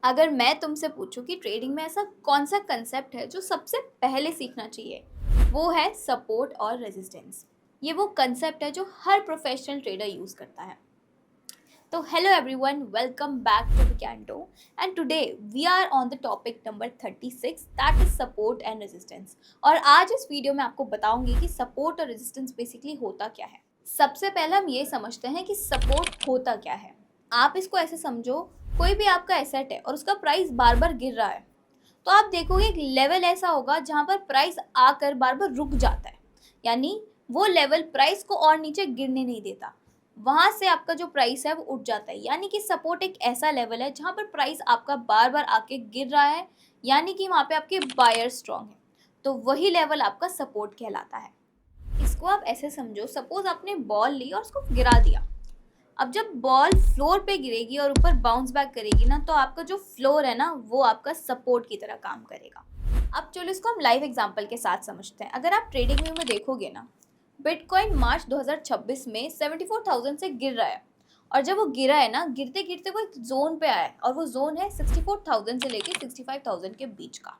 अगर मैं तुमसे पूछूं कि ट्रेडिंग में ऐसा कौन सा कंसेप्ट है जो सबसे पहले सीखना चाहिए, वो है सपोर्ट और रेजिस्टेंस। ये वो कंसेप्ट है जो हर प्रोफेशनल ट्रेडर यूज करता है। तो hello everyone, welcome back to Vikanto and today we are on the topic number 36, that is support and resistance. और आज इस वीडियो में आपको बताऊंगी कि सपोर्ट और रेजिस्टेंस बेसिकली होता क्या है। सबसे पहले हम ये समझते हैं कि सपोर्ट होता क्या है। आप इसको ऐसे समझो, कोई भी आपका एसेट है और उसका प्राइस बार बार गिर रहा है, तो आप देखोगे एक लेवल ऐसा होगा जहां पर प्राइस आकर बार बार रुक जाता है, यानी वो लेवल प्राइस को और नीचे गिरने नहीं देता। वहां से आपका जो प्राइस है वो उठ जाता है, यानी कि सपोर्ट एक ऐसा लेवल है जहां पर प्राइस आपका बार बार आके गिर रहा है, यानी कि वहां पे आपके बायर स्ट्रांग है, तो वही लेवल आपका सपोर्ट कहलाता है। इसको आप ऐसे समझो, सपोज आपने बॉल ली और उसको गिरा दिया। अब जब बॉल फ्लोर पे गिरेगी और ऊपर बाउंस बैक करेगी ना, तो आपका जो फ्लोर है ना वो आपका सपोर्ट की तरह काम करेगा। अब चलो इसको हम लाइव एग्जांपल के साथ समझते हैं। अगर आप ट्रेडिंग व्यू में देखोगे ना, बिटकॉइन मार्च 2026 में 74,000 से गिर रहा है, और जब वो गिरा है ना, गिरते गिरते वो एक जोन पे आया है, और वो जोन है 64,000 से लेके 65,000 के बीच का।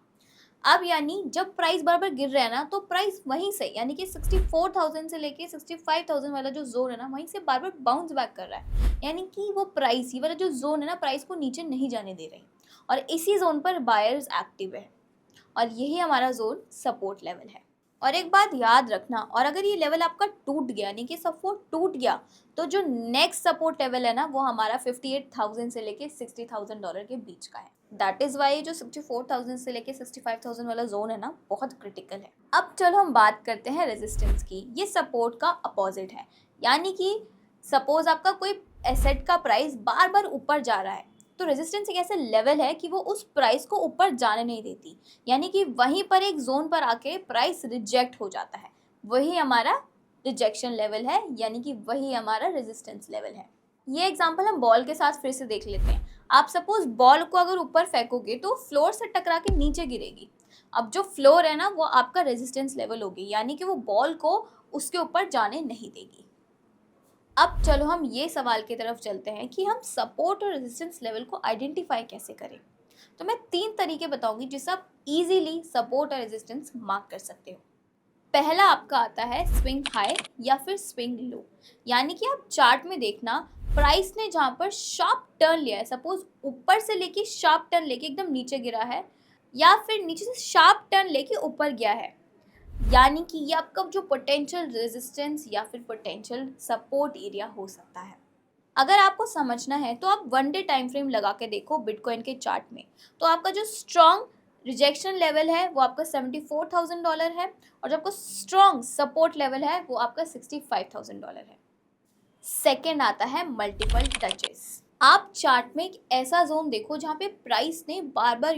अब यानी जब प्राइस बार बार गिर रहा है ना, तो प्राइस वहीं से यानी कि 64,000 से लेके 65,000 वाला जो जोन है ना, वहीं से बार बार बाउंस बैक कर रहा है, यानी कि वो प्राइस, ये वाला जो जोन है ना, प्राइस को नीचे नहीं जाने दे रही, और इसी जोन पर बायर्स एक्टिव है, और यही हमारा जोन सपोर्ट लेवल है। और एक बात याद रखना, और अगर ये लेवल आपका टूट गया, यानी कि सपोर्ट टूट गया, तो जो नेक्स्ट सपोर्ट लेवल है ना, वो हमारा 58,000 से लेके $60,000 के बीच का है। दैट इज वाई जो 64,000 से लेके 65,000 वाला जोन है ना, बहुत क्रिटिकल है। अब चलो हम बात करते हैं रेजिस्टेंस की। ये सपोर्ट का अपोजिट है, यानी कि सपोज आपका कोई एसेट का प्राइस बार बार ऊपर जा रहा है, तो रेजिस्टेंस एक ऐसा लेवल है कि वो उस प्राइस को ऊपर जाने नहीं देती, यानी कि वहीं पर एक जोन पर आके प्राइस रिजेक्ट हो जाता है। वही हमारा रिजेक्शन लेवल है, यानी कि वही हमारा रेजिस्टेंस लेवल है। ये एग्जांपल हम बॉल के साथ फिर से देख लेते हैं। आप सपोज बॉल को अगर ऊपर फेंकोगे तो फ्लोर से टकरा के नीचे गिरेगी। अब जो फ्लोर है ना, वो आपका रेजिस्टेंस लेवल होगी, यानी कि वो बॉल को उसके ऊपर जाने नहीं देगी। अब चलो हम ये सवाल की तरफ चलते हैं कि हम सपोर्ट और रेजिस्टेंस लेवल को आइडेंटिफाई कैसे करें। तो मैं 3 तरीके बताऊंगी जिससे आप इजीली सपोर्ट और रेजिस्टेंस मार्क कर सकते हो। पहला आपका आता है स्विंग हाई या फिर स्विंग लो, यानी कि आप चार्ट में देखना, प्राइस ने जहाँ पर शार्प टर्न लिया है, सपोज ऊपर से लेके शार्प टर्न लेके एकदम नीचे गिरा है, या फिर नीचे से शार्प टर्न लेके ऊपर गया है, यानी कि ये आपका जो पोटेंशियल रेजिस्टेंस या फिर पोटेंशियल सपोर्ट एरिया हो सकता है। अगर आपको समझना है तो आप 1 डे टाइम फ्रेम लगा के देखो बिटकॉइन के चार्ट में, तो आपका जो स्ट्रॉन्ग रिजेक्शन लेवल है वो आपका $74,000 है, और जो आपका स्ट्रॉन्ग सपोर्ट लेवल है वो आपका $65,000 है। सेकेंड आता है मल्टीपल टचेस। आप चार्ट में एक ऐसा जोन देखो जहाँ पे प्राइस ने बार बार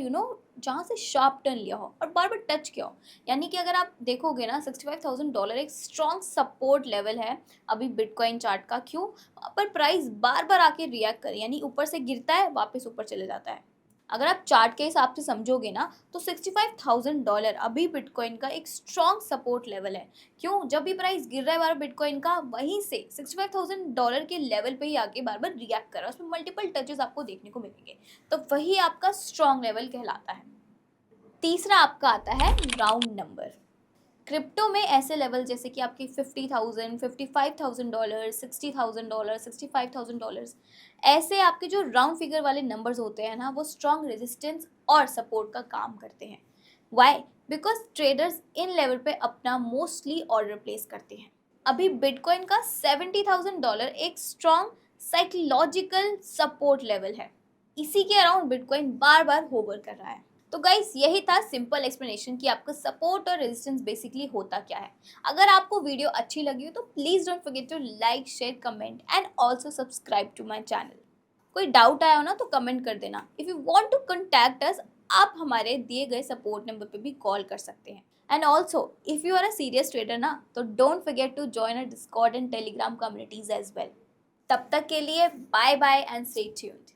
जहाँ से शार्प टर्न लिया हो और बार बार टच किया हो, यानी कि अगर आप देखोगे ना, $65,000 एक स्ट्रॉन्ग सपोर्ट लेवल है अभी बिटकॉइन चार्ट का। क्यों? पर प्राइस बार बार आके रिएक्ट करे, यानी ऊपर से गिरता है वापस ऊपर चले जाता है। अगर आप चार्ट के हिसाब से समझोगे ना, तो $65,000 अभी बिटकॉइन का एक स्ट्रॉन्ग सपोर्ट लेवल है। क्यों? जब भी प्राइस गिर रहा है बार बिटकॉइन का, वहीं से $65,000 के लेवल पे ही आके बार बार रिएक्ट कर रहा है, उसमें मल्टीपल टचेस आपको देखने को मिलेंगे, तो वही आपका स्ट्रॉन्ग लेवल कहलाता है। तीसरा आपका आता है राउंड नंबर। क्रिप्टो में ऐसे लेवल जैसे कि आपकी 50,000, $55,000, $60,000, $65,000, ऐसे आपके जो राउंड फिगर वाले नंबर्स होते हैं ना, वो स्ट्रॉन्ग रेजिस्टेंस और सपोर्ट का काम करते हैं। वाई? बिकॉज ट्रेडर्स इन लेवल पे अपना मोस्टली ऑर्डर प्लेस करते हैं। अभी बिटकॉइन का $70,000 एक स्ट्रॉन्ग साइकोलॉजिकल सपोर्ट लेवल है, इसी के अराउंड बिटकॉइन बार बार होवर कर रहा है। तो गाइस, यही था सिंपल एक्सप्लेनेशन कि आपका सपोर्ट और रेजिस्टेंस बेसिकली होता क्या है। अगर आपको वीडियो अच्छी लगी हो तो please don't forget to like, share, comment and also subscribe to my channel. कोई डाउट आया हो ना तो कमेंट कर देना। If you want to contact us, आप हमारे दिए गए सपोर्ट नंबर पे भी कॉल कर सकते हैं। And also if you are a serious trader ना, तो don't forget to join a Discord and Telegram communities as well. तब तक के लिए bye bye and stay tuned.